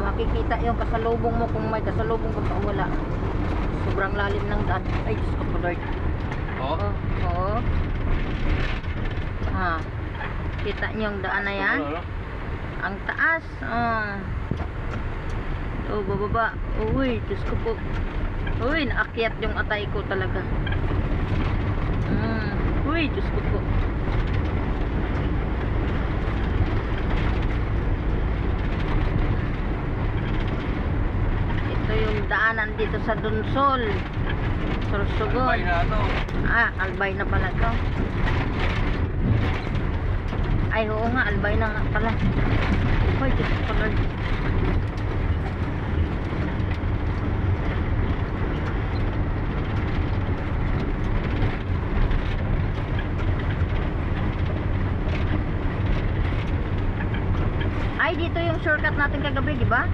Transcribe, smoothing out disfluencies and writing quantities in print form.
makikita yung kasalubong mo kung may kasalubong ka pa wala. Sobrang lalim ng daan. Ay, Diyos ko po, Lord. Oo. Oo. Ah, kita niyo yung daan na yan? Ang taas. Oh, bababa. Uy, Diyos ko po. Uy, naakyat yung atay ko talaga. Uy, Diyos ko po. Ito yung daanan dito sa Dunsol. Sorsogon. Albay na ito. Albay na pala to. Ay, oo nga, albay na nga pala. Uy, Diyos ko pala. Ay, dito yung shortcut natin kagabi, di ba?